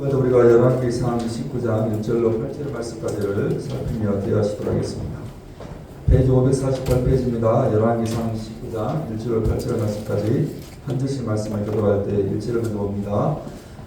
먼저 우리가 열왕기상 19장 1절로 8절 말씀까지를 살피며 대하시도록 하겠습니다. 페이지 548페이지입니다. 열왕기상 19장 1절로 8절 말씀까지 한 절씩 말씀을 교도할 때 1절을 먼저 봅니다.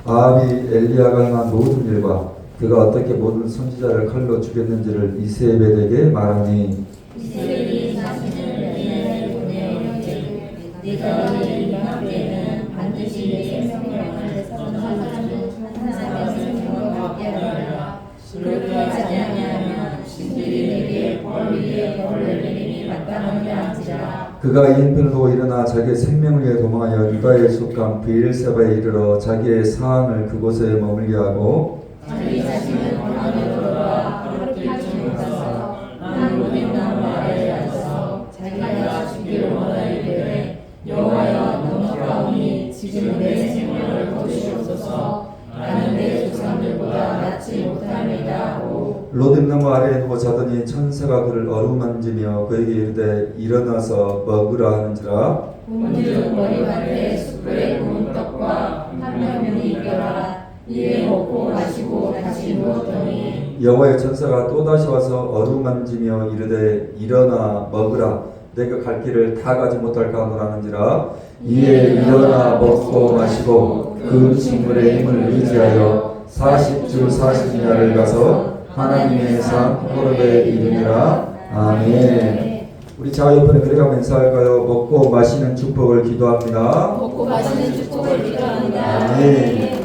아합이 엘리야가 행한 모든 일과 그가 어떻게 모든 선지자를 칼로 죽였는지를 이세벨에게 말하니 이세벨이 자신을 엘리야를 보내어 이르되 네가 임할 때에는 반드시 내 생명을 얻을 선지자 중 한 사람의 생명을 얻게 하리라. 그렇게 하지 아니하면 신들이 내게 벌 위에 벌을 내림이 마땅하니라 한지라. 그가 이 형편을 보고 일어나 자기의 생명을 위해 도망하여 유다의 속강 브엘세바에 이르러 자기의 사항을 그곳에 머물게 하고 자기 자신을 광야로 돌아와 하루길 중을 가서 한 로뎀나무 아래에 앉아서 자기가 죽기를 원하이되 여호와여 너무하오니 지금 내 생명을 거두시옵소서. 나는 내 조상들보다 낫지 못함이다 하고 로뎀나무 아래에 누워 자더니 천사가 그를 어루만지며 그에게 이르되 일어나서 먹으라 하는지라. 본즉 머리맡에 숯불에 구운 떡과 한 명분이 있더라. 이에 먹고 마시고 다시 누웠더니 여호와의 천사가 또다시 와서 어루만지며 이르되 일어나 먹으라. 내가 갈 길을 다 가지 못할까 하노라는지라. 이에 일어나 먹고 마시고 그 식물의 힘을 의지하여 40주 40야를 가서 하나님의 산 호렙에 이르니라. 아멘. 우리 좌우 옆에 그래가며 인사할까요? 먹고 마시는 축복을 기도합니다. 먹고 마시는 축복을 기도합니다. 아멘.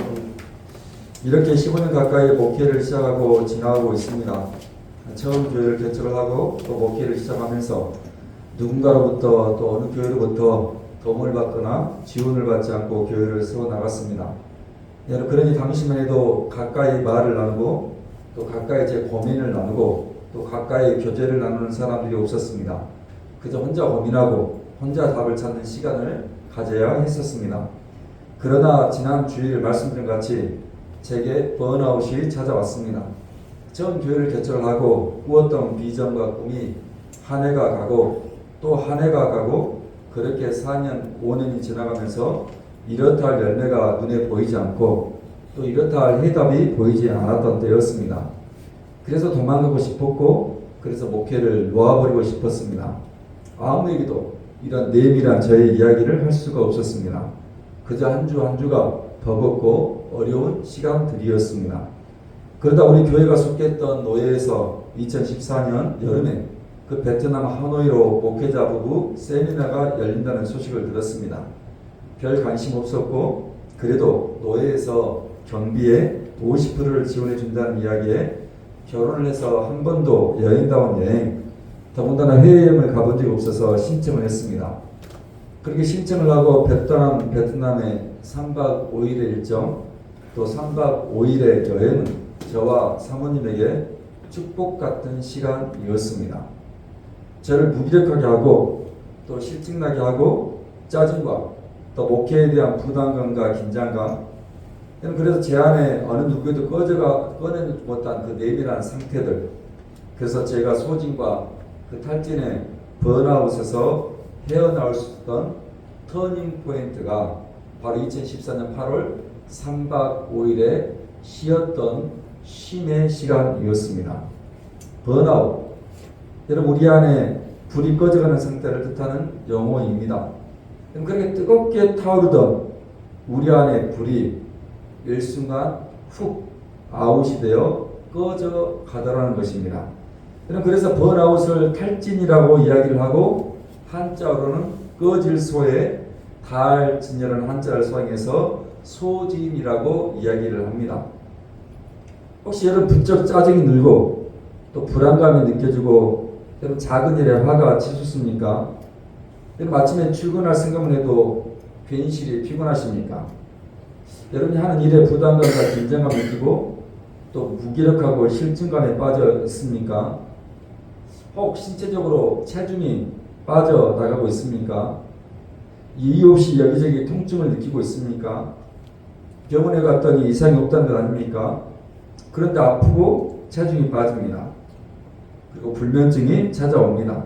이렇게 15년 가까이 목회를 시작하고 지나가고 있습니다. 처음 교회를 개척을 하고 또 목회를 시작하면서 누군가로부터 또 어느 교회로부터 도움을 받거나 지원을 받지 않고 교회를 세워나갔습니다. 그러니 당시만 해도 가까이 말을 나누고 또 가까이 제 고민을 나누고 또 가까이 교제를 나누는 사람들이 없었습니다. 그저 혼자 고민하고 혼자 답을 찾는 시간을 가져야 했었습니다. 그러나 지난 주일 말씀드린 같이 제게 번아웃이 찾아왔습니다. 처음 교회를 개척을 하고 꾸었던 비전과 꿈이 한 해가 가고 또 한 해가 가고 그렇게 4년, 5년이 지나가면서 이렇다 할 열매가 눈에 보이지 않고 또 이렇다 할 해답이 보이지 않았던 때였습니다. 그래서 도망가고 싶었고 그래서 목회를 놓아버리고 싶었습니다. 아무에게도 이런 내밀한 저의 이야기를 할 수가 없었습니다. 그저 한 주 한 주가 버겁고 어려운 시간들이었습니다. 그러다 우리 교회가 속했던 노예에서 2014년 여름에 그 베트남 하노이로 목회자 부부 세미나가 열린다는 소식을 들었습니다. 별 관심 없었고 그래도 노예에서 경비에 50%를 지원해 준다는 이야기에 결혼을 해서 한 번도 여행다운 여행, 더군다나 해외여행을 가본 적이 없어서 신청을 했습니다. 그렇게 신청을 하고 베트남의 3박 5일의 일정 또 3박 5일의 여행은 저와 사모님에게 축복 같은 시간이었습니다. 저를 무기력하게 하고 또 실증나게 하고 짜증과 또 목회에 대한 부담감과 긴장감, 그래서 제 안에 어느 누구에도 꺼내지 못한 그 내밀한 상태들, 그래서 제가 소진과 그 탈진의 번아웃에서 헤어나올 수 있었던 터닝 포인트가 바로 2014년 8월 3박 5일에 쉬었던 쉼의 시간이었습니다. 번아웃, 여러분 우리 안에 불이 꺼져가는 상태를 뜻하는 용어입니다. 그렇게 뜨겁게 타오르던 우리 안에 불이 일순간 훅 아웃이 되어 꺼져 가더라는 것입니다. 그래서 번아웃을 탈진이라고 이야기를 하고 한자어로는 꺼질 소에 달진이라는 한자를 사용해서 소진이라고 이야기를 합니다. 혹시 여러분 부쩍 짜증이 늘고 또 불안감이 느껴지고 여러분 작은 일에 화가 치솟습니까? 여러분 아침에 출근할 생각만 해도 괜시리 피곤하십니까? 여러분이 하는 일에 부담감과 긴장감을 느끼고 또 무기력하고 실증감에 빠져 있습니까? 혹 신체적으로 체중이 빠져나가고 있습니까? 이유 없이 여기저기 통증을 느끼고 있습니까? 병원에 갔더니 이상이 없다는 것 아닙니까? 그런데 아프고 체중이 빠집니다. 그리고 불면증이 찾아옵니다.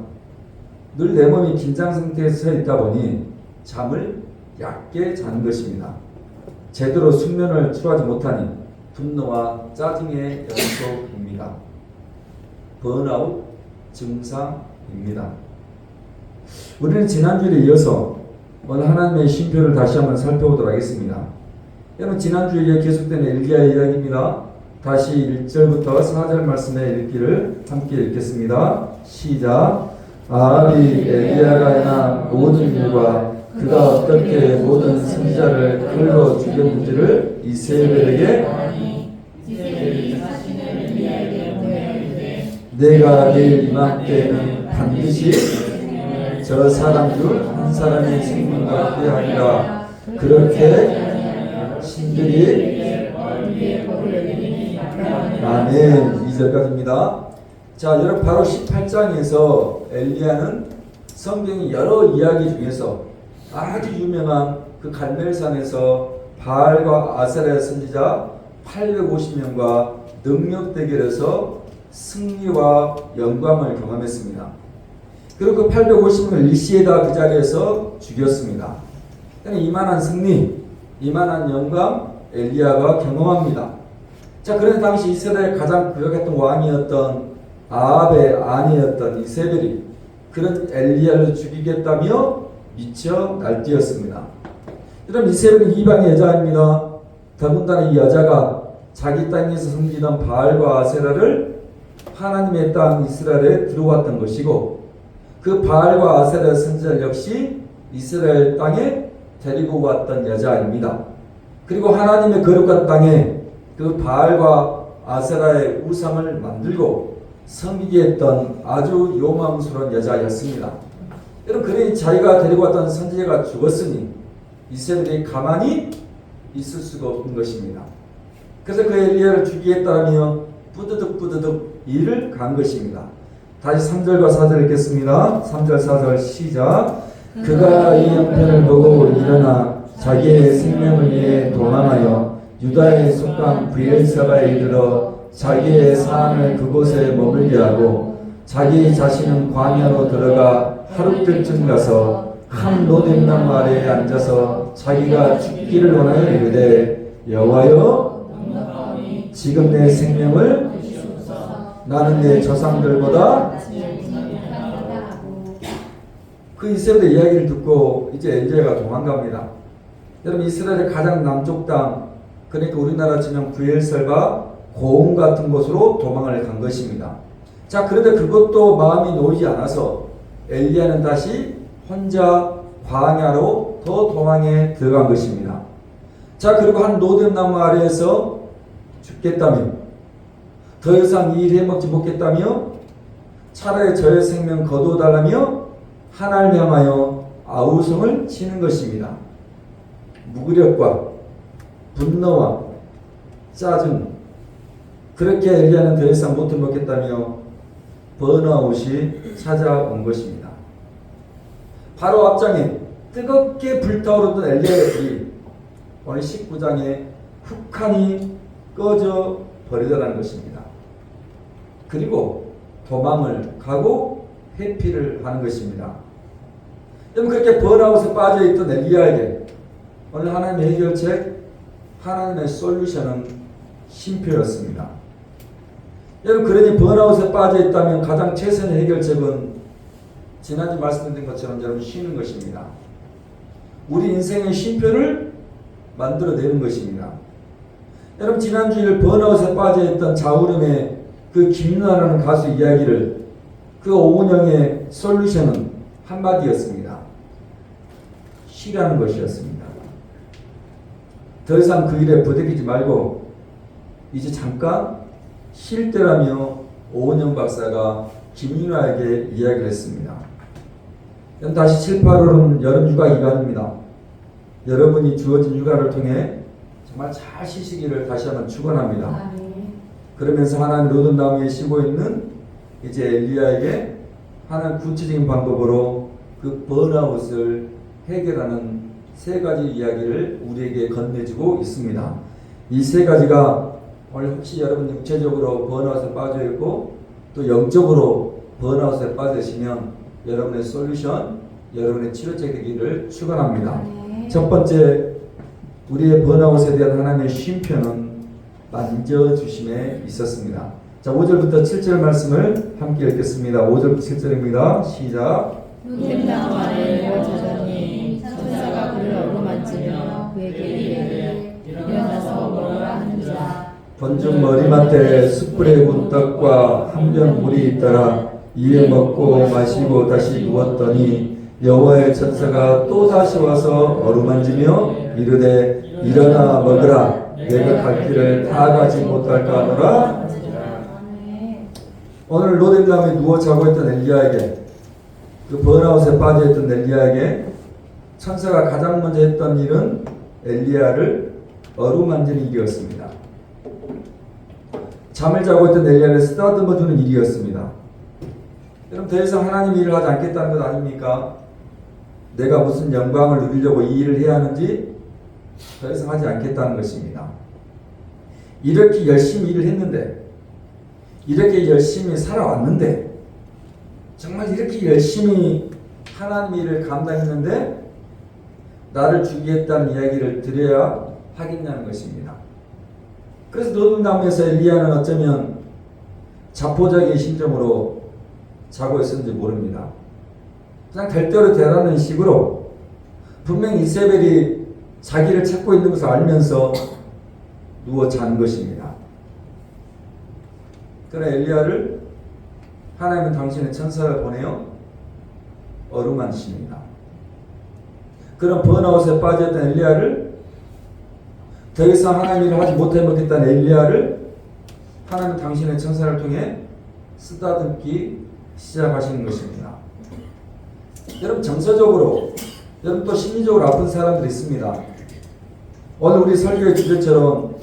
늘 내 몸이 긴장 상태에 서 있다 보니 잠을 얕게 자는 것입니다. 제대로 숙면을 취하지 못하니 분노와 짜증의 연속입니다. 번아웃 증상입니다. 우리는 지난주에 이어서 오늘 하나님의 쉼표를 다시 한번 살펴보도록 하겠습니다. 여러분 지난주에 계속되는 엘리야의 이야기입니다. 다시 1절부터 4절 말씀의 읽기를 함께 읽겠습니다. 시작. 아합이 엘리야가 행한 모든 일과 그가 어떻게 모든 선지자를 칼로 죽였는지를 이세벨에게 내가 내일 이맘때에는 반드시 저 사람 중 한 사람의 생명을 얻게 하리라. 그렇게 신들이 아멘. 2절까지입니다. 자, 여러분 바로 18장에서 엘리야는 성경의 여러 이야기 중에서 아주 유명한 그 갈멜산에서 바알과 아세라의 선지자 850명과 능력 대결에서 승리와 영광을 경험했습니다. 그리고 그 850명을 일시에다 그 자리에서 죽였습니다. 이만한 승리, 이만한 영광 엘리야가 경험합니다. 자, 그런데 당시 이스라엘 가장 부역했던 왕이었던 아합의 아내였던 이세벨이 그런 엘리야를 죽이겠다며 미쳐 날뛰었습니다. 여러분 이세벨은 이방의 여자입니다. 더군다나 이 여자가 자기 땅에서 섬기던 바알과 아세라를 하나님의 땅 이스라엘에 들어왔던 것이고 그 바알과 아세라 선지자 역시 이스라엘 땅에 데리고 왔던 여자입니다. 그리고 하나님의 거룩한 땅에 그 바알과 아세라의 우상을 만들고 섬기게 했던 아주 요망스러운 여자였습니다. 여러분 그러니 자기가 데리고 왔던 선지자가 죽었으니 이스라엘이 가만히 있을 수가 없는 것입니다. 그래서 그 엘리야를 죽이겠다며 뿌드득 일을 간 것입니다. 다시 3절과 4절 읽겠습니다. 3절 4절 시작. 그가 이 형편을 보고 일어나 자기의 생명을 위해 도망하여 유다의 속강 브엘사바에 이르러 자기의 사안을 그곳에 머물게 하고 자기 자신은 광야로 들어가 하룻들쯤 가서 한 로뎀나무 아래에 앉아서 자기가 죽기를 원하여 이르되 여호와여 지금 내 생명을 나는 내 조상들보다 그 이스라엘의 이야기를 듣고 이제 엘리야가 도망갑니다. 여러분 이스라엘의 가장 남쪽 땅 그러니까 우리나라 지명 브엘셀바 고흥 같은 곳으로 도망을 간 것입니다. 자 그런데 그것도 마음이 놓이지 않아서 엘리야는 다시 혼자 광야로 더 도망에 들어간 것입니다. 자 그리고 한 로뎀나무 아래에서 죽겠다며 더 이상 이 일 해먹지 못겠다며 차라리 저의 생명 거두어달라며 하나님을 향하여 아우성을 치는 것입니다. 무기력과 분노와 짜증 그렇게 엘리야는 더 이상 못 해먹겠다며 번아웃이 찾아온 것입니다. 바로 앞장에 뜨겁게 불타오르던 엘리야의 불이 오늘 19장에 훅하니 꺼져 버리더라는 것입니다. 그리고 도망을 가고 회피를 하는 것입니다. 여러분 그렇게 번아웃에 빠져있던 엘리야에게 오늘 하나님의 해결책, 하나님의 솔루션은 쉼표였습니다. 여러분 그러니 번아웃에 빠져있다면 가장 최선의 해결책은 지난주 말씀드린 것처럼 여러분 쉬는 것입니다. 우리 인생의 쉼표를 만들어내는 것입니다. 여러분 지난주에 번아웃에 빠져있던 자우림의 그 김윤아라는 가수 이야기를 그 오은영의 솔루션은 한마디였습니다. 쉬라는 것이었습니다. 더 이상 그 일에 부대끼지 말고 이제 잠깐 쉴 때라며 오은영 박사가 김윤아에게 이야기를 했습니다. 다시 7, 8월은 여름휴가 기간입니다. 여러분이 주어진 휴가를 통해 정말 잘 쉬시기를 다시 한번 축원합니다. 그러면서 하나님 로뎀나무에 쉬고 있는 이제 엘리야에게 하나님 구체적인 방법으로 그 번아웃을 해결하는 세 가지 이야기를 우리에게 건네주고 있습니다. 이 세 가지가 오늘 혹시 여러분 육체적으로 번아웃에 빠져 있고 또 영적으로 번아웃에 빠지시면 여러분의 솔루션, 여러분의 치료책 되기를 축원합니다. 첫 번째 우리의 번아웃에 대한 하나님의 쉼표는 만져주심에 있었습니다. 자, 5절부터 7절 말씀을 함께 읽겠습니다. 5절부터 7절입니다. 시작. 루템나무 아래 누워자더니 천사가 그를 어루만지며 그에게 이르되 일어나서 먹으라 하는지라. 번중 머리맡에 숯불에 군 떡과 한 병 물이 있더라. 이에 먹고 마시고 다시 누웠더니 여호와의 천사가 또 다시 와서 어루만지며 이르되 일어나 먹으라. 내가 갈 길을 다 가지 못할까 하노라. 오늘 로뎀나무에 누워 자고 있던 엘리야에게, 그 번아웃에 빠져 있던 엘리야에게 천사가 가장 먼저 했던 일은 엘리야를 어루만지는 일이었습니다. 잠을 자고 있던 엘리야를 쓰다듬어 주는 일이었습니다. 여러분, 더 이상 하나님 일을 하지 않겠다는 것 아닙니까? 내가 무슨 영광을 누리려고 이 일을 해야 하는지 더 이상 하지 않겠다는 것입니다. 이렇게 열심히 일을 했는데, 이렇게 열심히 살아왔는데, 정말 이렇게 열심히 하나님 일을 감당했는데 나를 죽이겠다는 이야기를 드려야 하겠냐는 것입니다. 그래서 노동나무에서 엘리야는 어쩌면 자포자기의 심정으로 자고 있었는지 모릅니다. 그냥 될 대로 되라는 식으로 분명히 이세벨이 자기를 찾고 있는 것을 알면서 누워 잔 것입니다. 그러나 엘리야를 하나님은 당신의 천사를 보내어 어루만지십니다. 그런 번아웃에 빠졌던 엘리야를, 더 이상 하나님 일을 하지 못해 먹겠다는 엘리야를 하나님은 당신의 천사를 통해 쓰다듬기 시작하시는 것입니다. 여러분, 정서적으로, 여러분 또 심리적으로 아픈 사람들이 있습니다. 오늘 우리 설교의 주제처럼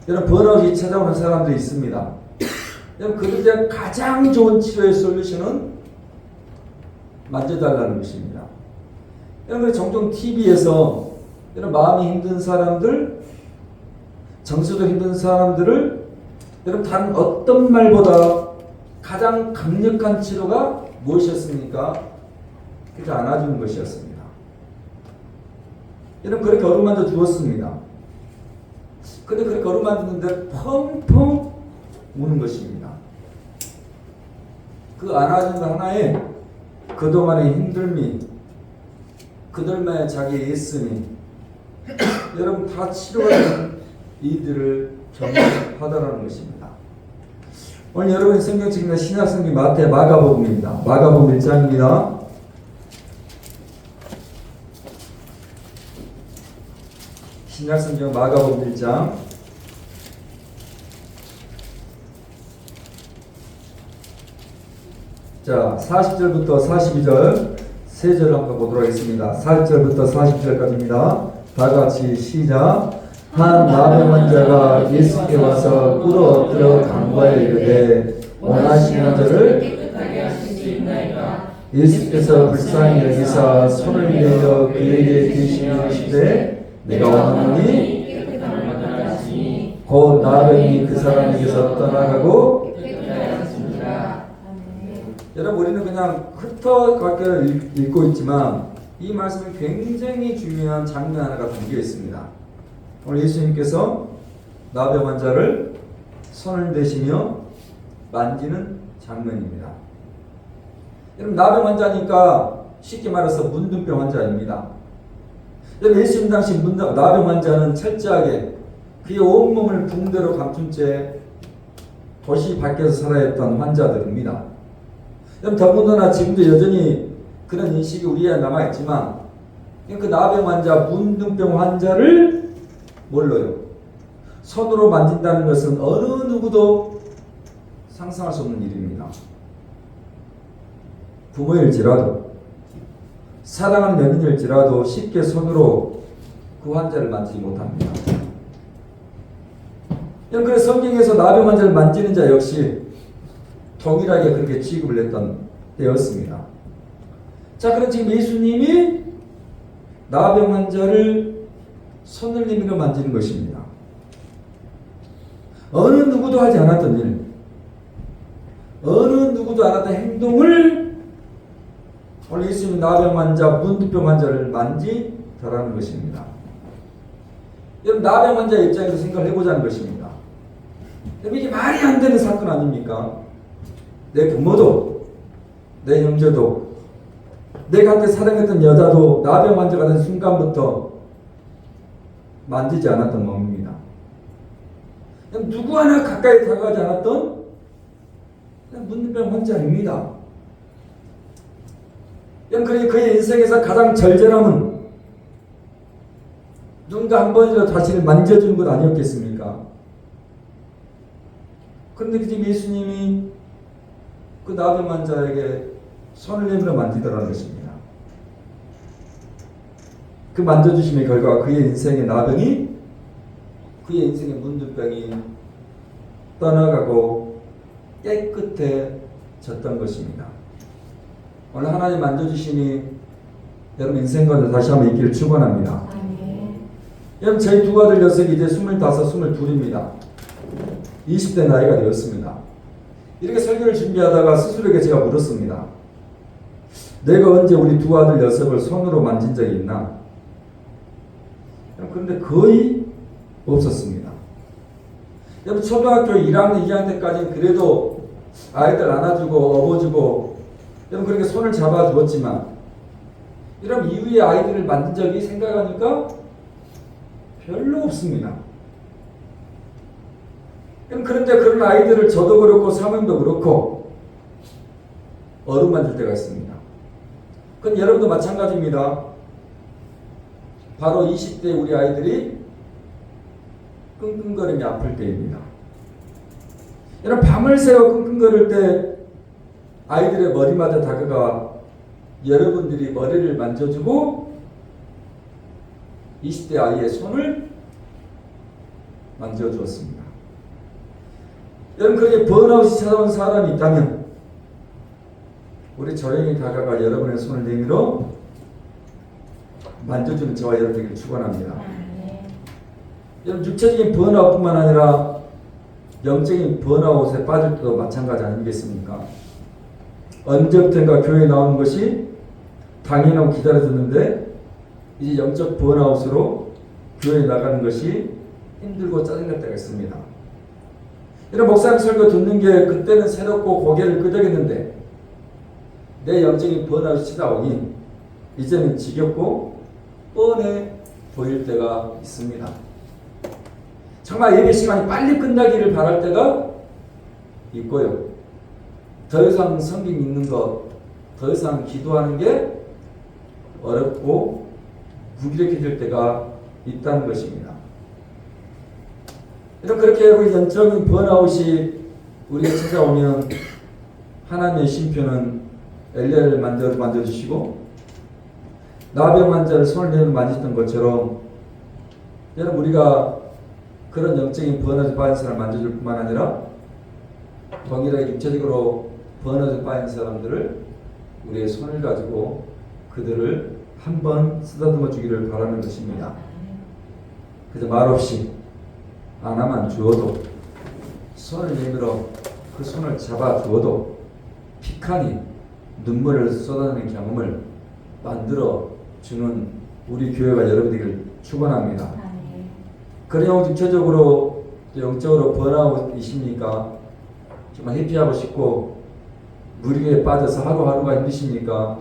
여러분 번아웃이 찾아오는 사람들이 있습니다. 여러분, 그들에 대한 가장 좋은 치료의 솔루션은 만져달라는 것입니다. 여러분, 종종 TV에서 여러분 마음이 힘든 사람들, 정서도 힘든 사람들을 여러분 다른 어떤 말보다 가장 강력한 치료가 무엇이었습니까? 그렇게 안아주는 것이었습니다. 여러분, 그렇게 어루만져 주었습니다. 근데 그렇게 어루만지는데 펑펑 우는 것입니다. 그 안아준 것 하나에 그동안의 힘듦이, 그들만의 자기의 애씀이 여러분 다 치료하는 이들을 경험하다라는 것입니다. 오늘 여러분의 성경책이나 신약성경 마태 마가복음입니다. 마가복음 1장입니다. 신약성경 마가복음 1장 자, 40절부터 42절 세 절을 한번 보도록 하겠습니다. 40절부터 40절까지입니다. 다 같이 시작. 한 나병 환자가 예수께 와서 꿇어 엎드려 간구하여 이르되 원하시는 저를 깨끗하게 하실 수 있나이까. 예수께서 불쌍히 여기사 손을 내어 그에게 드시며 이르시되 내가 원하노니 깨끗함을 받으라 하시니 곧 나병이 그 사람에게서 떠나가고. 깨끗하게 하셨습니다. 여러분, 우리는 그냥 흩어가게 읽고 있지만 이 말씀은 굉장히 중요한 장면 하나가 담겨 있습니다. 오늘 예수님께서 나병 환자를 손을 대시며 만지는 장면입니다. 여러분, 나병 환자니까 쉽게 말해서 문둥병 환자입니다. 여러분, 예수님 당시 나병 환자는 철저하게 그의 온몸을 붕대로 감춘 채 도시 밖에서 살아야 했던 환자들입니다. 여러분, 더군다나 지금도 여전히 그런 인식이 우리에 남아있지만 그 나병 환자, 문둥병 환자를 뭘로요? 손으로 만진다는 것은 어느 누구도 상상할 수 없는 일입니다. 부모일지라도 사랑하는 연인일지라도 쉽게 손으로 그 환자를 만지지 못합니다. 그래서 성경에서 나병 환자를 만지는 자 역시 동일하게 그렇게 취급을 했던 때였습니다. 자, 그럼 지금 예수님이 나병 환자를 손을 내밀어 만지는 것입니다. 어느 누구도 하지 않았던 일, 어느 누구도 안 했던 행동을 오늘 예수님이 나병 환자, 문둥병 환자를 만지더라는 것입니다. 여러분, 나병 환자 입장에서 생각을 해보자는 것입니다. 이게 말이 안 되는 사건 아닙니까? 내 부모도, 내 형제도, 내가 한때 사랑했던 여자도 나병 환자가 된 순간부터 만지지 않았던 몸입니다. 누구 하나 가까이 다가가지 않았던 문둥병 환자입니다. 그러니 그의 인생에서 가장 절제함은 누군가 한 번이라도 자신을 만져주는 것 아니었겠습니까? 그런데 지금 예수님이 그 나병 환자에게 손을 내밀어 만지더라는 것입니다. 그 만져주심의 결과 그의 인생의 나병이, 그의 인생의 문둥병이 떠나가고 깨끗해졌던 것입니다. 오늘 하나님 만져주심이 여러분 인생 가운데 다시 한번 있기를 축원합니다. 여러분 저희 두 아들 녀석이 이제 25, 22입니다. 20대 나이가 되었습니다. 이렇게 설교를 준비하다가 스스로에게 제가 물었습니다. 내가 언제 우리 두 아들 녀석을 손으로 만진 적이 있나? 그런데 거의 없었습니다. 여러분 초등학교 1학년, 2학년 때까지는 그래도 아이들 안아주고 업어주고 여러분 그렇게 손을 잡아주었지만 이런 이후에 아이들을 만진 적이 생각하니까 별로 없습니다. 그런데 그런 아이들을 저도 그렇고 사모님도 그렇고 어루만질 때가 있습니다. 그건 여러분도 마찬가지입니다. 바로 20대 우리 아이들이 끙끙거리며 아플 때입니다. 여러분 밤을 새워 끙끙거릴 때 아이들의 머리맡에 다가가 여러분들이 머리를 만져주고 20대 아이의 손을 만져주었습니다. 여러분 그렇게 번아웃이 찾아온 사람이 있다면 우리 조용히 다가가 여러분의 손을 내밀어 만져주는 저와 여러분에게 축원합니다. 여러분 육체적인 번아웃뿐만 아니라 영적인 번아웃에 빠질 때도 마찬가지 아니겠습니까? 언제부턴가 교회에 나오는 것이 당연하고 기다려졌는데 이제 영적 번아웃으로 교회에 나가는 것이 힘들고 짜증날 때가 있습니다. 이런 목사님 설교 듣는 게 그때는 새롭고 고개를 끄덕였는데 내 영적인 번아웃이 치다오니 이제는 지겹고 뻔해 보일 때가 있습니다. 정말 예배 시간이 빨리 끝나기를 바랄 때가 있고요. 더 이상 성경 읽는 것, 더 이상 기도하는 게 어렵고 무기력해질 때가 있다는 것입니다. 이런 그렇게 우리 영적인 번아웃이 우리가 찾아오면 하나님의 심표는 엘리야를 만져주시고 나병 환자를 손을 내밀어 만지던 것처럼 여러분 우리가 그런 영적인 번아웃에 빠진 사람을 만져줄 뿐만 아니라 동일하게 육체적으로 번아웃에 빠진 사람들을 우리의 손을 가지고 그들을 한번 쓰다듬어 주기를 바라는 것입니다. 그저 말없이 안아만 주어도 손을 내밀어 그 손을 잡아 주어도 피칸이 눈물을 쏟아내는 경험을 만들어 주는 우리 교회가 여러분들을 축원합니다. 그냥 육체적으로 영적으로 번아웃이십니까? 정말 회피하고 싶고 무리에 빠져서 하루하루가 힘드십니까?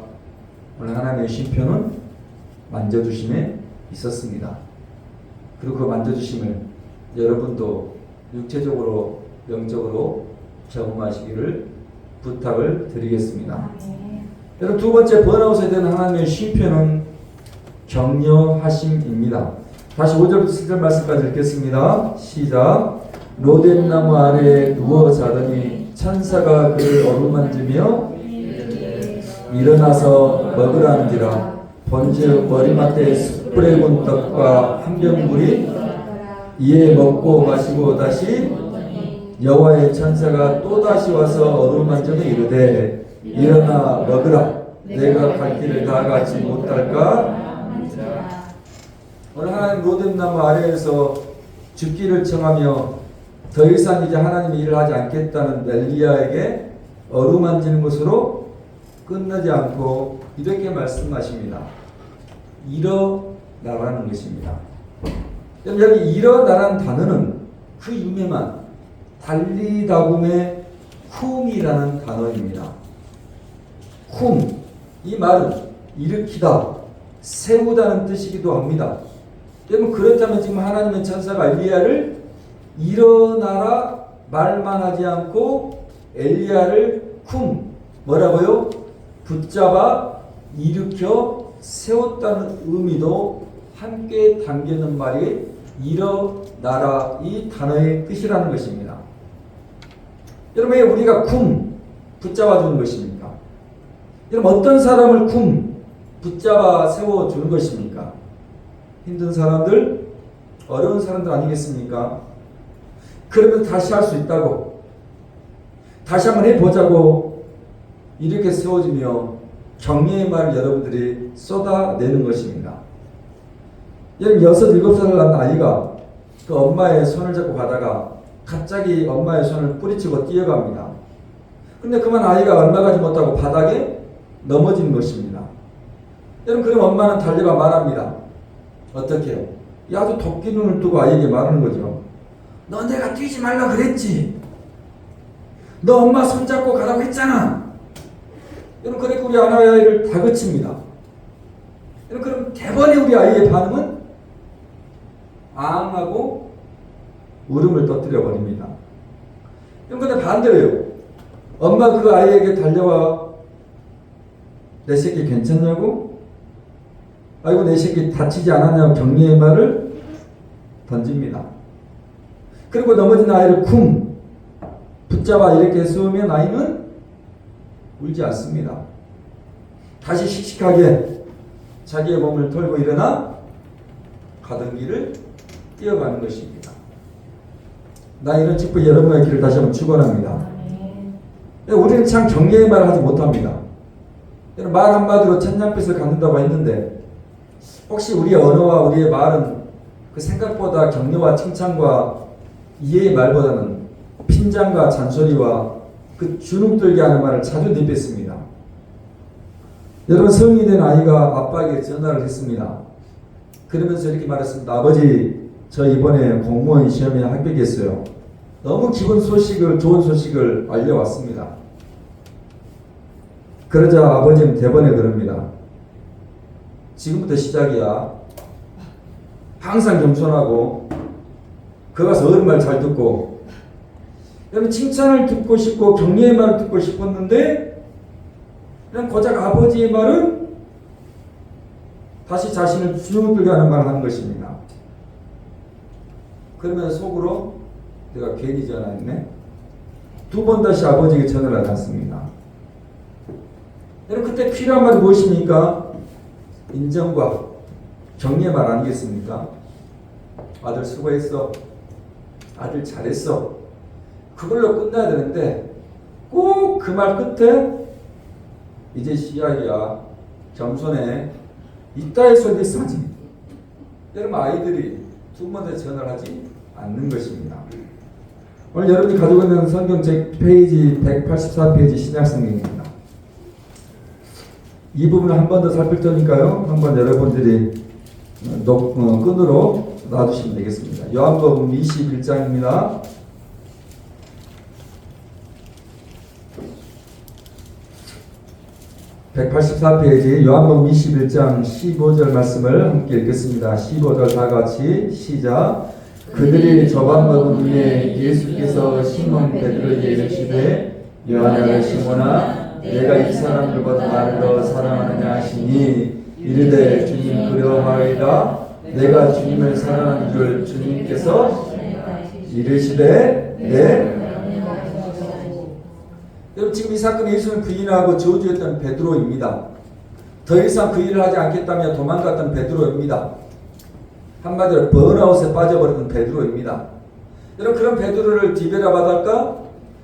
오늘 하나님의 심표는 만져주심에 있었습니다. 그리고 그 만져주심을 여러분도 육체적으로 영적으로 경험하시기를 부탁을 드리겠습니다. 여러분 두 번째 번아웃에 대한 하나님의 심표는 격려하심입니다. 다시 5절부터 7절 말씀까지 읽겠습니다. 시작. 로뎀나무 아래에 누워 자더니 천사가 그를 어루만지며 일어나서 먹으라는지라. 본즉 머리맡에 숯불에 군 떡과 한 병 물이 이에 먹고 마시고 다시 여호와의 천사가 또다시 와서 어루만져서 이르되 일어나 먹으라. 내가 갈 길을 다 가지 못할까? 오늘 하나님 로뎀나무 아래에서 죽기를 청하며 더 이상 이제 하나님이 일을 하지 않겠다는 엘리야에게 어루만지는 것으로 끝나지 않고 이렇게 말씀하십니다. 일어나라는 것입니다. 여기 일어나라는 단어는 그 유명한 달리다굼의 쿰이라는 단어입니다. 쿰, 이 말은 일으키다, 세우다는 뜻이기도 합니다. 여러분, 그렇다면 지금 하나님의 천사가 엘리야를 일어나라 말만 하지 않고 엘리야를 쿰, 뭐라고요? 붙잡아 일으켜 세웠다는 의미도 함께 담기는 말이 일어나라, 이 단어의 뜻이라는 것입니다. 여러분, 왜 우리가 쿰, 붙잡아 주는 것입니까? 여러분, 어떤 사람을 쿰, 붙잡아 세워주는 것입니까? 힘든 사람들, 어려운 사람들 아니겠습니까? 그러면 다시 할 수 있다고, 다시 한번 해보자고 이렇게 세워주며 격려의 말을 여러분들이 쏟아내는 것입니다. 여러분, 6, 7살을 낳은 아이가 그 엄마의 손을 잡고 가다가 갑자기 엄마의 손을 뿌리치고 뛰어갑니다. 근데 그만 아이가 얼마 가지 못하고 바닥에 넘어지는 것입니다. 여러분, 그럼 엄마는 달려가 말합니다. 어떻게 해요? 아주 도끼 눈을 뜨고 아이에게 말하는 거죠. 너 내가 뛰지 말라 그랬지. 너 엄마 손잡고 가라고 했잖아. 여러분, 그렇게 우리 하나의 아이를 다그칩니다. 여러분, 그럼 대번에 우리 아이의 반응은 앙하고 울음을 터뜨려 버립니다. 그런데 반대로요. 엄마 그 아이에게 달려와 내 새끼 괜찮냐고? 아이고 내 새끼 다치지 않았냐고 격려의 말을 던집니다. 그리고 넘어진 아이를 쿵 붙잡아 이렇게 세우면 아이는 울지 않습니다. 다시 씩씩하게 자기의 몸을 털고 일어나 가던 길을 뛰어가는 것입니다. 나 이런 직분 여러분의 길을 다시 한번 축원합니다. 우리는 참 격려의 말을 하지 못합니다. 말 한마디로 천냥빛을 갖는다고 했는데 혹시 우리의 언어와 우리의 말은 그 생각보다 격려와 칭찬과 이해의 말보다는 핀잔과 잔소리와 그 주눅들게 하는 말을 자주 내뱉습니다. 여러분, 성인이 된 아이가 아빠에게 전화를 했습니다. 그러면서 이렇게 말했습니다. 아버지, 저 이번에 공무원 시험에 합격했어요. 너무 좋은 소식을 알려왔습니다. 그러자 아버지는 대번에 그럽니다. 지금부터 시작이야. 항상 겸손하고 그 가서 어른 말 잘 듣고. 여러분, 칭찬을 듣고 싶고 격려의 말을 듣고 싶었는데 그냥 고작 아버지의 말은 다시 자신을 주눅들게 하는 말을 하는 것입니다. 그러면 속으로 내가 괜히 전화했네. 2번 다시 아버지에게 전화를 받았습니다. 여러분, 그때 필요한 말이 무엇입니까? 인정과 격려의 말 아니겠습니까? 아들 수고했어. 아들 잘했어. 그걸로 끝나야 되는데 꼭 그 말 끝에 이제 시작이야. 겸손해. 이따의 소리 사지. 여러분, 아이들이 2번 다시 전화를 하지 않는 것입니다. 오늘 여러분이 가지고 있는 성경책 페이지 184페이지 신약성경입니다. 이 부분을 한 번 더 살필 테니까요. 한번 여러분들이 끈으로 놔두시면 되겠습니다. 요한복음 21장입니다. (184페이지) 요한복음 21장 15절 말씀을 함께 읽겠습니다. 15절 다 같이 시작. 그들이 저밥 먹은 후에 예수께서 시몬 베드로에게 이르시되 요한아 시몬아 내가 이 사람들보다 나를 더 사랑하느냐 하시니 이르되 주님 그러하이다. 내가 주님을 사랑하는 줄 주님께서 이르시되 네. 여러분, 지금 이 사건은 예수를 부인하고 저주했던 베드로입니다. 더 이상 그 일을 하지 않겠다며 도망갔던 베드로입니다. 한마디로 번아웃에 빠져버렸던 베드로입니다. 여러분, 그런 베드로를 디베라 바닷가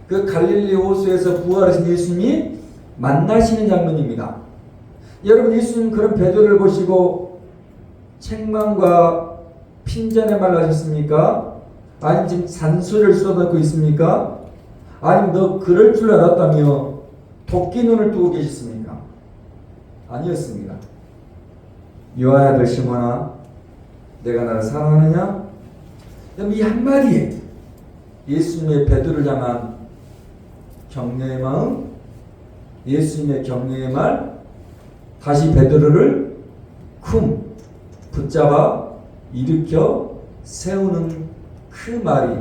그 갈릴리 호수에서 부활하신 예수님이 만나시는 장면입니다. 여러분, 예수님 그런 베드로를 보시고 책망과 핀잔의 말을 하셨습니까? 아니면 지금 잔소리를 쏟아내고 있습니까? 아니면 너 그럴 줄 알았다며 도끼 눈을 뜨고 계셨습니까? 아니었습니다. 요한 아들 시몬아 내가 나를 사랑하느냐? 여러분, 이 한마디에 예수님의 베드로를 향한 격려의 마음, 예수님의 격려의 말, 다시 베드로를 쿵 붙잡아 일으켜 세우는 그 말이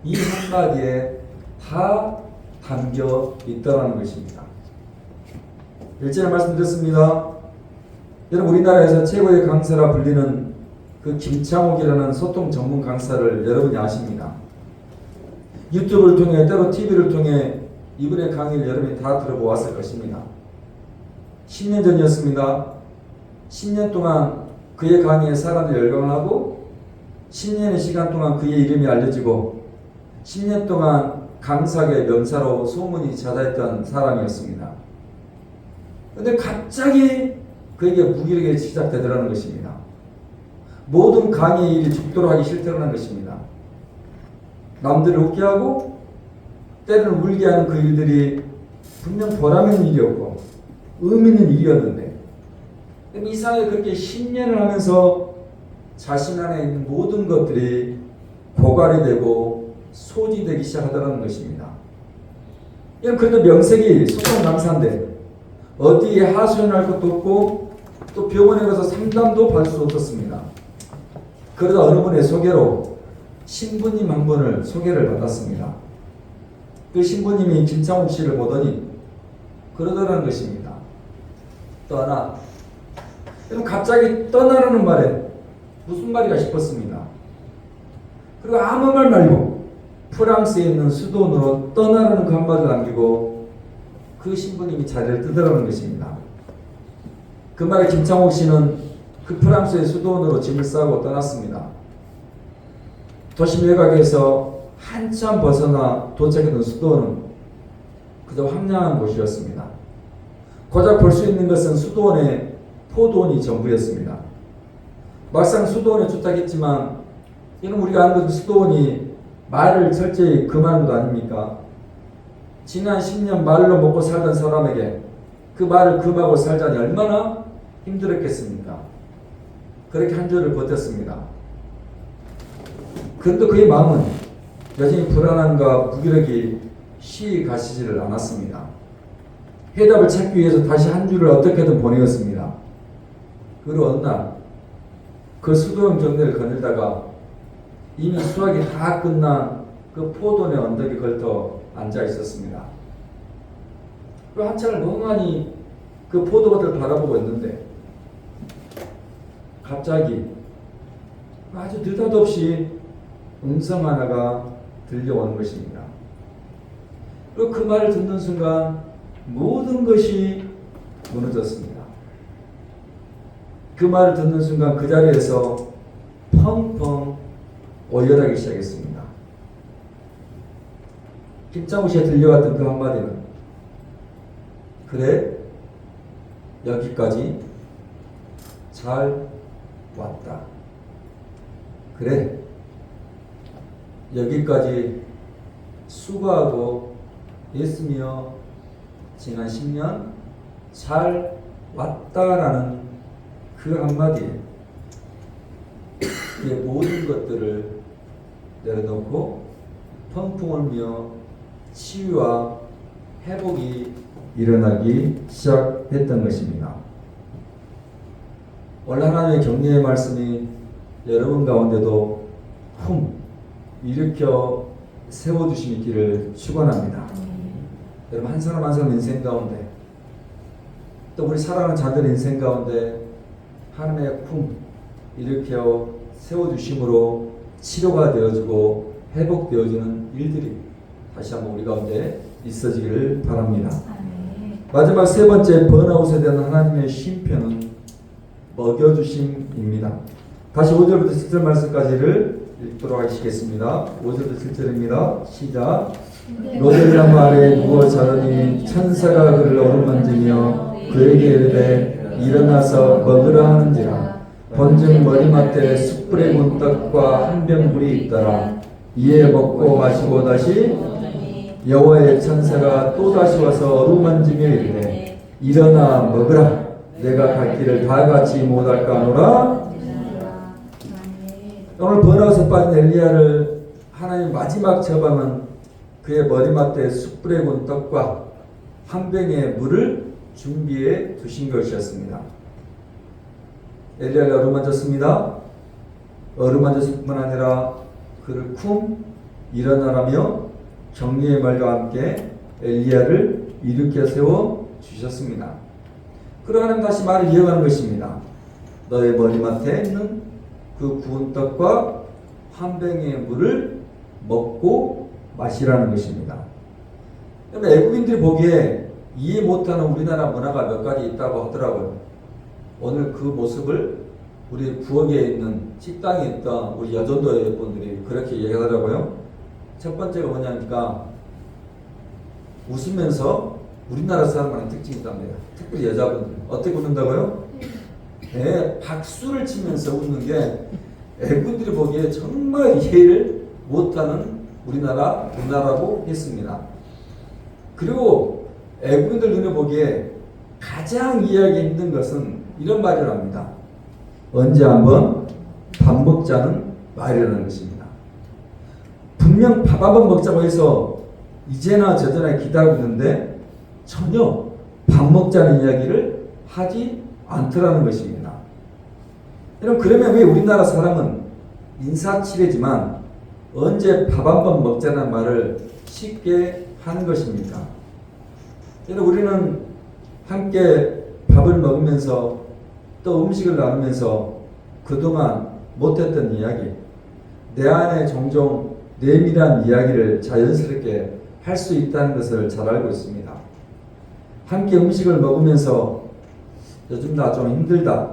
이 한마디에 다 담겨 있다는 것입니다. 일전에 말씀드렸습니다. 여러분, 우리나라에서 최고의 강사라 불리는 그 김창옥이라는 소통 전문 강사를 여러분이 아십니다. 유튜브를 통해 때로 TV를 통해 이분의 강의를 여러분이 다 들어보았을 것입니다. 10년 전이었습니다. 10년 동안 그의 강의에 사람들이 열광하고 10년의 시간 동안 그의 이름이 알려지고 10년 동안 강사계 명사로 소문이 자자했던 사람이었습니다. 그런데 갑자기 그에게 무기력이 시작되더라는 것입니다. 모든 강의 일이 죽도록 하기 싫다는 것입니다. 남들을 웃게 하고 때로는 울게 하는 그 일들이 분명 보람 있는 일이었고 의미 있는 일이었는데 이상하게 그렇게 10년을 하면서 자신 안에 있는 모든 것들이 고갈이 되고 소지되기 시작하더라는 것입니다. 이건 그래도 명색이 소통 강사인데 어디에 하소연할 것도 없고 또 병원에 가서 상담도 받을 수 없었습니다. 그러다 어느 분의 소개로 신부님 한 분을 소개를 받았습니다. 그 신부님이 김창욱 씨를 보더니 그러더라는 것입니다. 떠나. 그럼 갑자기 떠나라는 말에 무슨 말이가 싶었습니다. 그리고 아무 말 말고 프랑스에 있는 수도원으로 떠나라는 그 한마디를 남기고 그 신부님이 자리를 뜨더라는 것입니다. 그 말에 김창옥 씨는 그 프랑스의 수도원으로 짐을 싸고 떠났습니다. 도심 외곽에서 한참 벗어나 도착했던 수도원은 그저 황량한 곳이었습니다. 고작 볼 수 있는 것은 수도원의 포도원이 전부였습니다. 막상 수도원에 도착했지만 이는 우리가 아는 그 수도원이 말을 철저히 금하는 것 아닙니까? 지난 10년 말로 먹고 살던 사람에게 그 말을 금하고 살자니 얼마나 힘들었겠습니까? 그렇게 한 주를 버텼습니다. 그런데 그의 마음은 여전히 불안함과 무기력이 쉬이 가시지를 않았습니다. 해답을 찾기 위해서 다시 한 주를 어떻게든 보내었습니다. 그리고 어느 날 그 수도원 경내를 거닐다가 이미 수확이 다 끝난 그 포도원의 언덕에 걸터 앉아 있었습니다. 그 한참을 멍하니 그 포도밭을 바라보고 있는데 갑자기 아주 느닷없이 음성 하나가 들려오는 것입니다. 그리고 그 말을 듣는 순간 모든 것이 무너졌습니다. 그 말을 듣는 순간 그 자리에서 펑펑 오열하기 시작했습니다. 김창우 씨에 들려왔던 그 한마디는 그래 여기까지 잘 왔다. 그래 여기까지 수고하고 있으며 지난 10년 잘 왔다라는 그 한마디에 그의 모든 것들을 내려놓고 펑펑 울며 치유와 회복이 일어나기 시작했던 것입니다. 오늘 하나님의 격려의 말씀이 여러분 가운데도 일으켜 세워주시기를 축원합니다. 여러분 한 사람 한 사람 인생 가운데 또 우리 사랑하는 자들 인생 가운데 하나님의 일으켜 세워주심으로 치료가 되어지고 회복되어지는 일들이 다시 한번 우리 가운데 있어지기를 바랍니다. 마지막 세 번째 번아웃에 대한 하나님의 쉼표는 먹여주심입니다. 다시 5절부터 7절 말씀까지를 읽도록 하시겠습니다. 5절부터 7절입니다. 시작. 로델나무 아래에 누워 자더니 천사가 그를 어루만지며 그에게 이르되 일어나서 먹으라 하는지라. 본즉 머리맡에 숯불에 구운 떡과 한 병 물이 있더라. 이에 먹고 마시고 다시 여호와의 천사가 또 다시 와서 어루만지며 이르되 일어나 먹으라. 내가 갈 길을 다 같이 못할까 하노라. 오늘 번아웃에 빠진 엘리야를 하나님 마지막 처방은 그의 머리맡에 숯불에 구운 떡과 한 병의 물을 준비해 두신 것이었습니다. 엘리야가 어루만졌습니다. 어루만졌을 뿐만 아니라 그를 쿵 일어나라며 격려의 말과 함께 엘리야를 일으켜 세워 주셨습니다. 그러고 하나님 다시 말을 이어가는 것입니다. 너의 머리맡에 있는 그 구운 떡과 한 병의 물을 먹고 마시라는 것입니다. 애국인들이 보기에 이해 못하는 우리나라 문화가 몇 가지 있다고 하더라고요. 오늘 그 모습을 우리 부엌에 있는 식당에 있던 우리 여전도의 분들이 그렇게 얘기하더라고요. 첫 번째가 뭐냐니까 웃으면서 우리나라 사람만의 특징이 있답니다. 특별히 여자분들 어떻게 웃는다고요? 네, 박수를 치면서 웃는 게 애국인들이 보기에 정말 이해를 못하는 우리나라 문화라고 했습니다. 그리고 애국인들 눈에 보기에 가장 이해하기 힘든 것은 이런 말을 합니다. 언제 한번 밥 먹자는 말이라는 것입니다. 분명 밥 한번 먹자고 해서 이제나 저제나 기다리고 있는데 전혀 밥 먹자는 이야기를 하지 않더라는 것입니다. 여러분, 그러면 왜 우리나라 사람은 인사치레지만 언제 밥 한번 먹자는 말을 쉽게 하는 것입니까? 여러분, 우리는 함께 밥을 먹으면서 또 음식을 나누면서 그동안 못했던 이야기, 내 안에 종종 내밀한 이야기를 자연스럽게 할 수 있다는 것을 잘 알고 있습니다. 함께 음식을 먹으면서 요즘 나 좀 힘들다,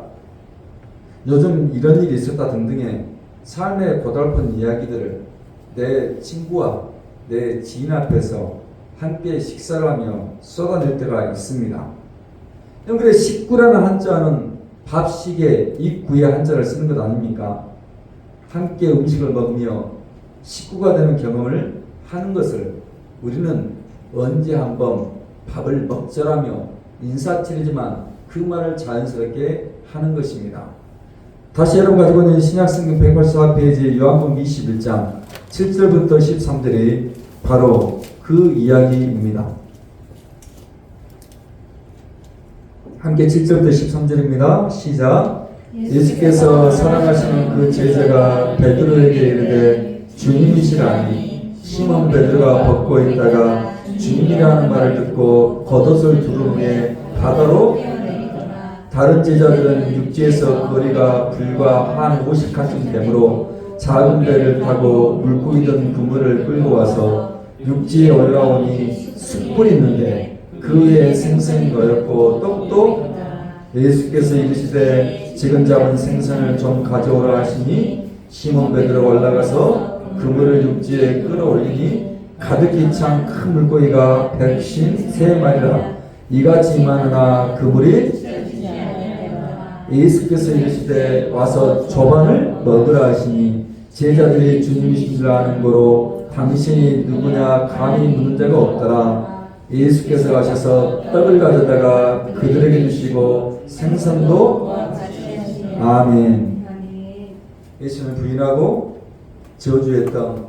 요즘 이런 일이 있었다 등등의 삶의 고달픈 이야기들을 내 친구와 내 지인 앞에서 함께 식사를 하며 쏟아낼 때가 있습니다. 그래, 식구라는 한자는 밥식에 입구에 한자를 쓰는 것 아닙니까? 함께 음식을 먹으며 식구가 되는 경험을 하는 것을 우리는 언제 한번 밥을 먹자라며 인사치레지만 그 말을 자연스럽게 하는 것입니다. 다시 여러분 가지고 있는 신약성경 184페이지 요한복음 21장 7절부터 13절이 바로 그 이야기입니다. 함께 7절부터 13절입니다. 시작. 예수께서 사랑하시는 그 제자가 베드로에게 이르되 주님이시라니. 시몬 베드로가 벗고 있다가 주님이라는 말을 듣고 겉옷을 두른 후에 바다로 다른 제자들은 육지에서 거리가 불과 한 50칸쯤 되므로 작은 배를 타고 물고기던 그물을 끌고 와서 육지에 올라오니 숯불이 있는데 그의 생선이 거였고 떡도 예수께서 이르시되 지금 잡은 생선을 좀 가져오라 하시니 시몬 베드로가 올라가서 그물을 육지에 끌어올리니 가득히 찬 큰 물고기가 153마리라. 이같이 많으나 그물이 예수께서 이르시되 와서 조반을 먹으라 하시니 제자들이 주님이신 줄 아는 거로 당신이 누구냐 감히 묻는 자가 없더라. 예수께서 가셔서 떡을 가져다가 그들에게 주시고 생선도 아멘. 예수님을 부인하고 저주했던,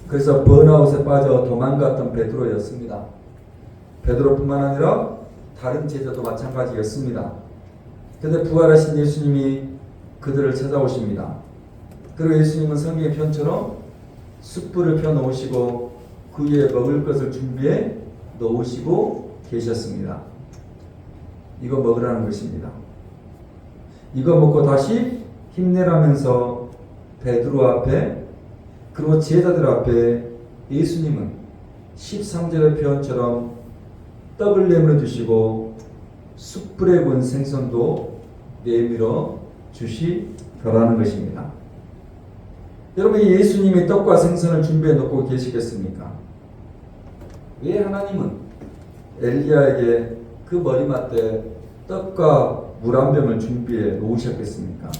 그래서 번아웃에 빠져 도망갔던 베드로였습니다. 베드로뿐만 아니라 다른 제자도 마찬가지였습니다. 그런데 부활하신 예수님이 그들을 찾아오십니다. 그리고 예수님은 성경의 편처럼 숯불을 펴놓으시고 그 위에 먹을 것을 준비해 놓으시고 계셨습니다. 이거 먹으라는 것입니다. 이거 먹고 다시 힘내라면서 베드로 앞에 그리고 제자들 앞에 예수님은 13절의 표현처럼 떡을 내밀어 주시고 숯불에 구운 생선도 내밀어 주시더라는 것입니다. 여러분, 예수님이 떡과 생선을 준비해 놓고 계시겠습니까? 왜 하나님은 엘리야에게 그 머리맡에 떡과 물 한 병을 준비해 놓으셨겠습니까?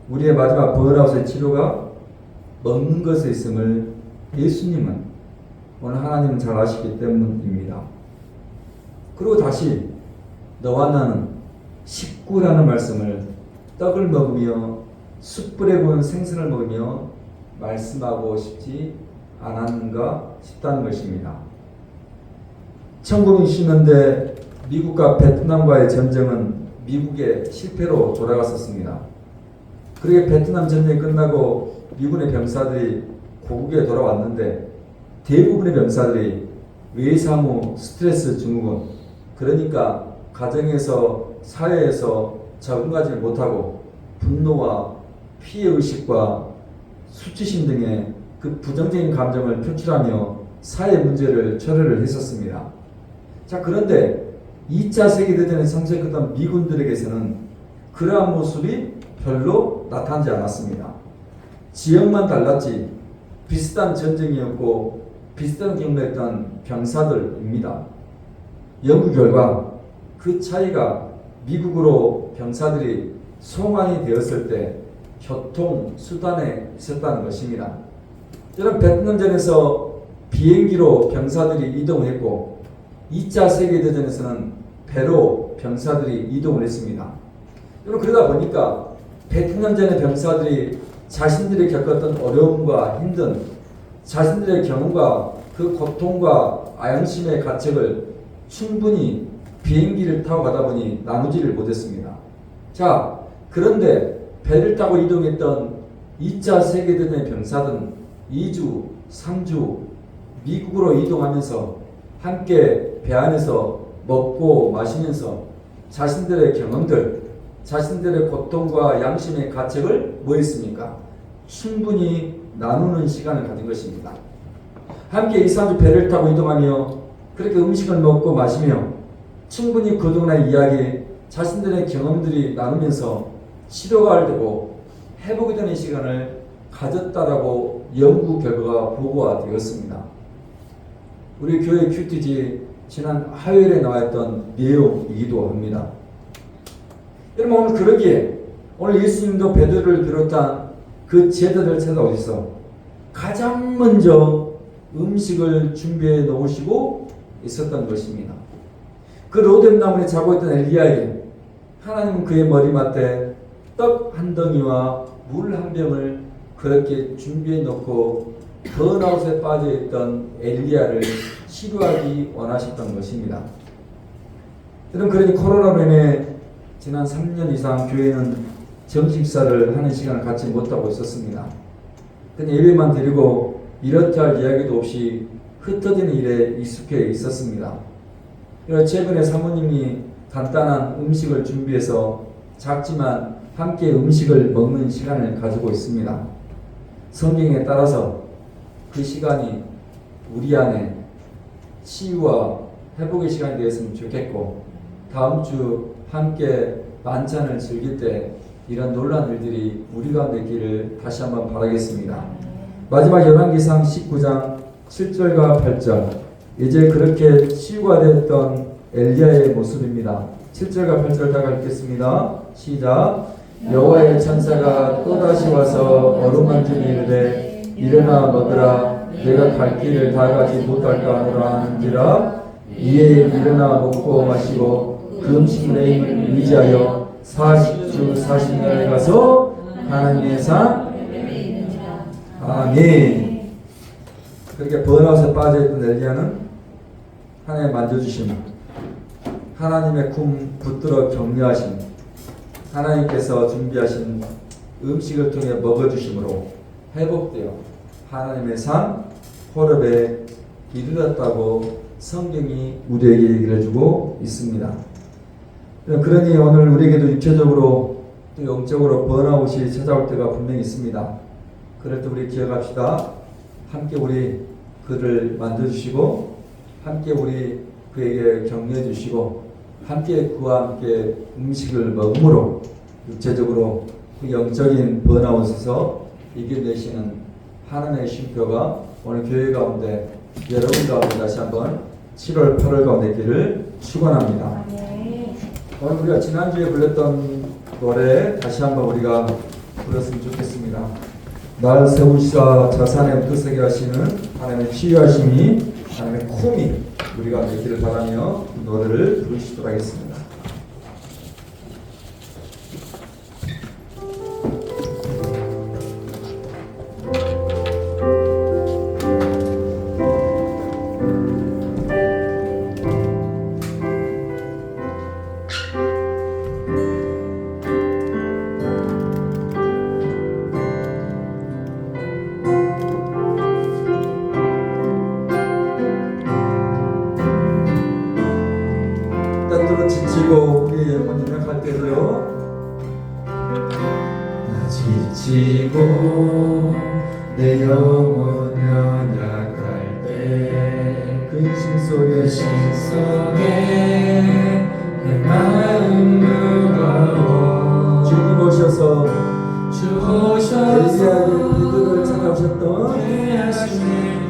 우리의 마지막 번아웃의 치료가 먹는 것에 있음을 예수님은, 오늘 하나님은 잘 아시기 때문입니다. 그리고 다시 너와 나는 식구라는 말씀을 떡을 먹으며 숯불에 구운 생선을 먹으며 말씀하고 싶지 않았는가 싶다는 것입니다. 1960년대 미국과 베트남과의 전쟁은 미국의 실패로 돌아갔었습니다. 그렇게 베트남 전쟁이 끝나고 미군의 병사들이 고국에 돌아왔는데 대부분의 병사들이 외상후 스트레스 증후군, 그러니까 가정에서 사회에서 적응하지 못하고 분노와 피해의식과 수치심 등의 그 부정적인 감정을 표출하며 사회 문제를 초래를 했었습니다. 자, 그런데 2차 세계대전에 참석했던 미군들에게서는 그러한 모습이 별로 나타나지 않았습니다. 지역만 달랐지 비슷한 전쟁이었고 비슷한 경험했던 병사들입니다. 연구 결과 그 차이가 미국으로 병사들이 송환이 되었을 때 교통수단에 있었다는 것입니다. 여러분, 베트남전에서 비행기로 병사들이 이동했고 2차 세계대전에서는 배로 병사들이 이동을 했습니다. 여러분, 그러다 보니까 베트남전의 병사들이 자신들이 겪었던 어려움과 힘든 자신들의 경험과 그 고통과 아양심의 가책을 충분히 비행기를 타고 가다 보니 나누지를 못했습니다. 자, 그런데 배를 타고 이동했던 2차 세계대전의 병사들은 2주, 3주 미국으로 이동하면서 함께 배 안에서 먹고 마시면서 자신들의 경험들, 자신들의 고통과 양심의 가책을 뭐 했습니까? 충분히 나누는 시간을 가진 것입니다. 함께 2, 3주 배를 타고 이동하며 그렇게 음식을 먹고 마시며 충분히 그동안의 이야기, 자신들의 경험들이 나누면서 치료가 되고 회복이 되는 시간을 가졌다라고 연구 결과가 보고가 되었습니다. 우리 교회 큐티지 지난 화요일에 나왔던 내용이기도 합니다. 여러분, 오늘 그러기에 오늘 예수님도 베드로를 비롯한 그 제자들 찾아오셔서 가장 먼저 음식을 준비해 놓으시고 있었던 것입니다. 그 로뎀나무에 자고 있던 엘리야에게 하나님은 그의 머리맡에 떡 한 덩이와 물 한 병을 그렇게 준비해 놓고 번아웃에 빠져 있던 엘리야를 치료하기 원하셨던 것입니다. 여러분, 그러니 코로나로 인해 지난 3년 이상 교회는 점심식사를 하는 시간을 갖지 못하고 있었습니다. 그냥 예배만 드리고 이렇다 할 이야기도 없이 흩어지는 일에 익숙해 있었습니다. 최근에 사모님이 간단한 음식을 준비해서 작지만 함께 음식을 먹는 시간을 가지고 있습니다. 성경에 따라서 그 시간이 우리 안에 치유와 회복의 시간이 되었으면 좋겠고, 다음 주 함께 만찬을 즐길 때 이런 놀라운 일들이 우리 가운데 있기를 다시 한번 바라겠습니다. 마지막 열왕기상 19장 7절과 8절, 이제 그렇게 치유가 되었던 엘리야의 모습입니다. 7절과 8절 다 읽겠습니다. 시작. 여호와의 천사가 또다시 와서 어루만지니 이르되 일어나 먹으라, 내가 갈 길을 다 가지 못할까 하노라 하는지라. 이에 일어나 먹고 마시고 그 음식의 힘을 의지하여 40주 40년을 가서 하나님의 산. 아멘. 그렇게 번아웃에 빠져있던 엘리야는 하나님 만져주심, 하나님의 품 붙들어 격려하심, 하나님께서 준비하신 음식을 통해 먹어주심으로 회복되어 하나님의 산 호렙에 이르렀다고 성경이 우리에게 얘기를 해주고 있습니다. 그러니 오늘 우리에게도 육체적으로 또 영적으로 번아웃이 찾아올 때가 분명히 있습니다. 그럴 때 우리 기억합시다. 함께 우리 그를 만져주시고 함께 우리 그에게 격려해 주시고 함께 그와 함께 음식을 먹음으로 육체적으로 그 영적인 번아웃에서 이겨내시는 하나님의 쉼표가 오늘 교회 가운데 여러분 가운데 다시 한번 7월 8월 가운데 있기를 축원합니다. 오늘 우리가 지난주에 불렀던 노래 다시 한번 우리가 불렀으면 좋겠습니다. 날 세우시사 자산에 붙어서게 하시는 하나님의 치유하심이, 하나님의 콤이 우리가 되기를 바라며 노래를 부르시도록 하겠습니다.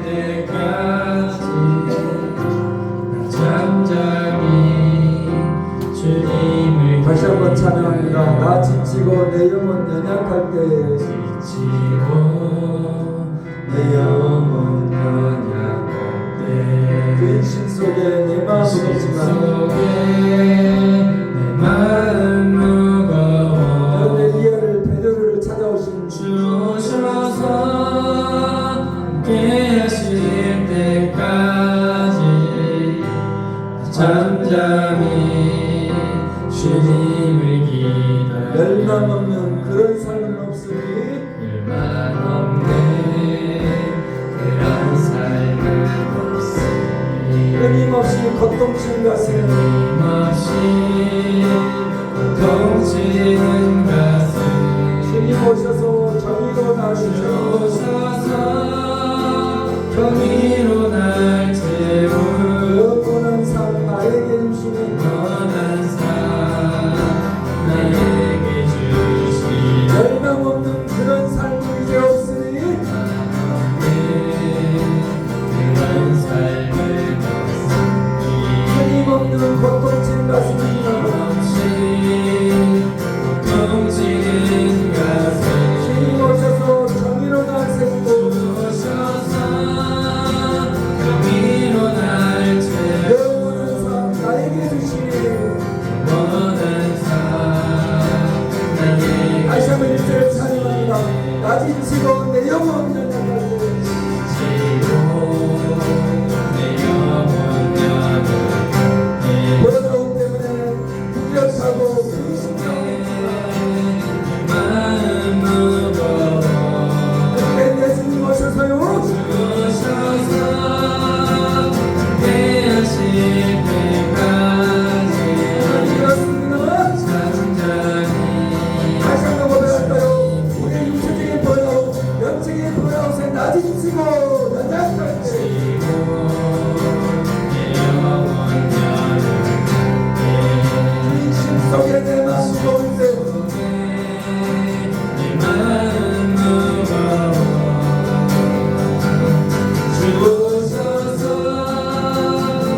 때까지 잠잠히 주님을 다시 한번 찬양합니다. 나 지치고 내 영혼 연약할 때 지치고 내 영혼 연약할 때 그 인신 속에 내 마음 무겁지만 속에 내 마음 무거워 여러분의 리아를 배려를 찾아오신 주셔서 함께 하실 때까지 잠잠히 주님을 기다려 멸망 없는 그런 삶은 없으니 일만 없네 그런 삶은 없으니 끊임없이 거동치는 것은 끊임없이 고통치는 가슴 주님 오셔서 정의로 나주셔 오셔서 경위로 날 채우 영원한 삶 나에게 주시는 원한 삶 나에게 주시니 멸망 없는 그런 삶이 이제 없으니 그런 삶을 없으니 끊임없는 고통치는 가슴입니다. 고통치는 가슴 주님 오셔서 정의로 날 세우고 오셔서 경위로 날 채워 영원한 삶 나에게 주시니 원한 삶 나에게 다시 한번 일절을 찬양합니다. 나 지치고 내 영혼 연약할 내 영혼 연약할 때 번아웃 때문에 무력하고 불신하고 마음 무거워 그때 내 주님 오셔서요 오셔서 함께하실 때까지 이렇습니다. 잠잠히 다시 한번 고백할까요? 우리 육체적인 번아웃 영적인 번아웃에 나 지치고 연약할 때 내 영혼 연약할 주님 속에 내 마음 무거울 때 내 마음 무거워 주셔서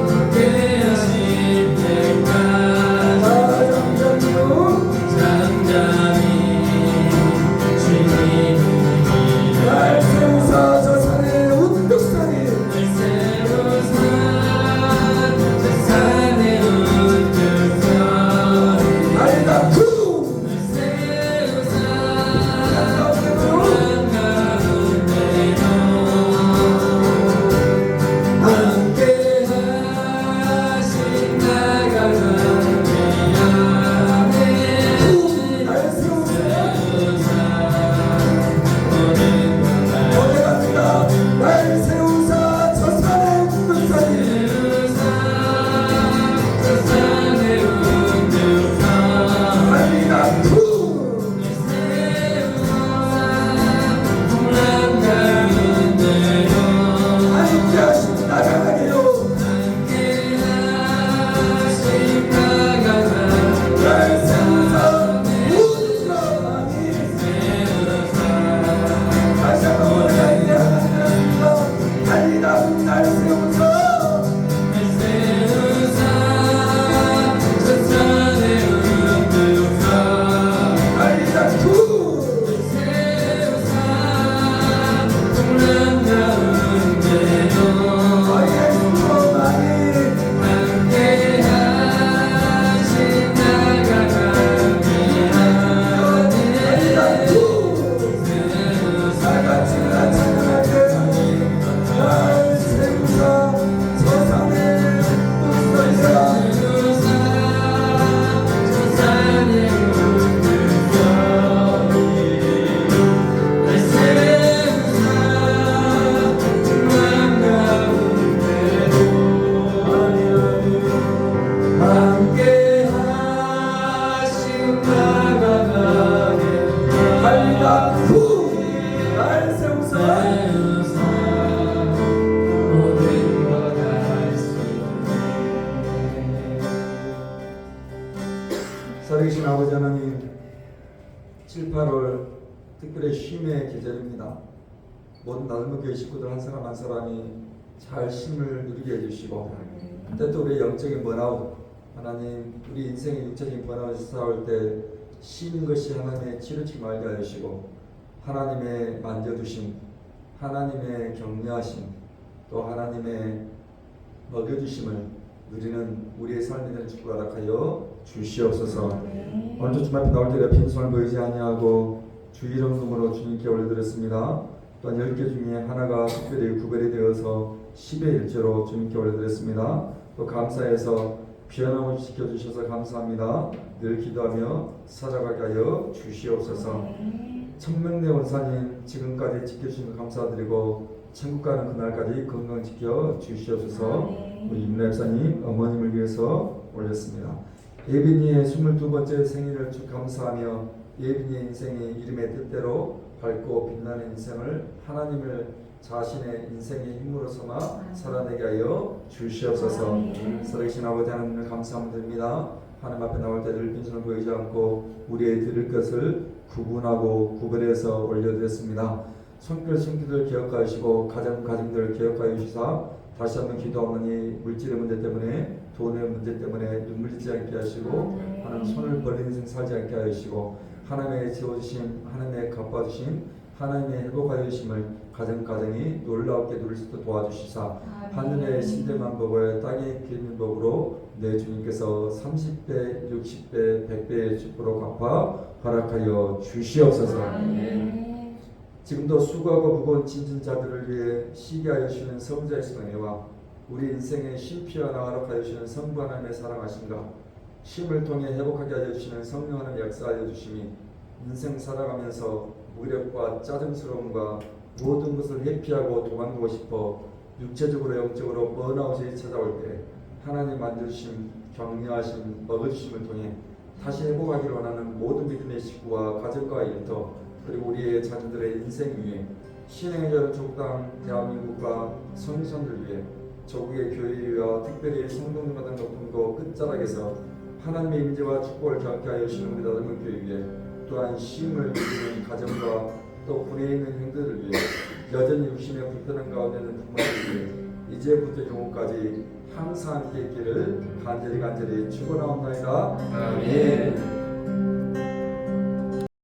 함께하실 때까지 잠잠히 주님을 날 세우사 저 산에 우뚝산에 세우사 저 산에 우뚝서리 날다 쿵 세우사 한가운데로 한가운데로 함께 하신 나가 함께하네 날 세우사 모든 날 고백합니다. 날 세우사 저 산에 우뚝산에 세우사 저 산에 우뚝서리 날다 쿵 함께 하신 나가게요 날 세우사 우뚝산에 다시 한번 고백합니다. 달리다 날 세우사 달리다 쿵 나의 수고만이 달리다 쿵 나같이 나 찬양할게 날 세우사 저 산에 우뚝서리라 함께 하신 나가 나게 달리다 쿵날 세우사 모든 것할수 살아계신 아버지 하나님 7, 8월 특별히 쉼의 계절입니다. 모든 나눔의 교회 식구들 한 사람 한 사람이 잘 쉼을 누리게 해주시고 때또 우리의 영적인 번아웃 하나님 우리 인생의 육체적인 번아웃을 싸울 때 쉬는 것이 하나님의 치료치 말게 하시고 하나님의 만져주심 하나님의 격려하심 또 하나님의 먹여주심을 누리는 우리의 삶이 되는 축복을 허락하여 주시옵소서. 오늘 주말 앞에 나올 때 빈손을 보이지 아니하고 주 이름 이름으로 주님께 올려드렸습니다. 또한 10개 중에 하나가 특별히 구별이 되어서 10의 1조로 주님께 올려드렸습니다. 또 감사해서 피어남을 지켜주셔서 감사합니다. 늘 기도하며 살아가게 하여 주시옵소서. 천명대 원사님 지금까지 지켜주신 것 감사드리고 천국 가는 그날까지 건강 지켜 주시옵소서. 우리 임랩사님 어머님을 위해서 올렸습니다. 예빈이의 22번째 생일을 축하하며 예빈이의 인생이 이름의 뜻대로 밝고 빛나는 인생을 하나님을 자신의 인생의 힘으로 삼아 살아내게 하여 주시옵소서. 살아계신 아버지 하나님을 감사함 드립니다. 하나님 앞에 나올 때 늘 빈손을 보이지 않고 우리의 드릴 것을 구분하고 구별해서 올려드렸습니다. 손길을 기억하시고 가정들 기억하여 주시사 다시 한번 기도하오니 물질의 문제 때문에 돈의 문제 때문에 눈물 짓지 않게 하시고 하나님 손을 버리는 인생 살지 않게 하시고 하나님의 지어주심 하나님의 갚아주심 하나님의 회복하여 주심을 가정이 놀랍게 누릴 수 있도록 도와주시사 하늘의 신대만 복을 땅의 기름인 복으로 내 주님께서 30배 60배 100배의 축복으로 갚아 허락하여 주시옵소서. 지금도 수고하고 무거운 짐진 자들을 위해 쉬게 하여 주시는 성자의 은혜와 우리 인생의 쉼피와 나가락하여 주시는 성부 하나님의 사랑하심과 쉼을 통해 회복하게 하여 주시는 성령 하나님의 역사하여 주심이 인생 살아가면서 무력과 짜증스러움과 모든 것을 회피하고 도망가고 싶어 육체적으로 영적으로 번아웃이 찾아올 때 하나님 만져주심, 격려하심, 먹어주심을 통해 다시 회복하기를 원하는 모든 믿음의 식구와 가정과 일터 그리고 우리의 자녀들의 인생 위에 신행을 여는 조국 땅 대한민국과 성전을 위해 조국의 교회와 특별히 성도님마다 높은 곳 끝자락에서 하나님의 임재와 축복을 경험케 하여 주시는 우리 나름의 교회 위에 또한 쉼을 누리는 가정과 또 군에 있는 형들을 위해 여전히 육신의 불편한 가운데 있는 부모님을 위해 이제부터 영원까지 항상 함께 있기를 간절히 축원하옵나이다. 아멘.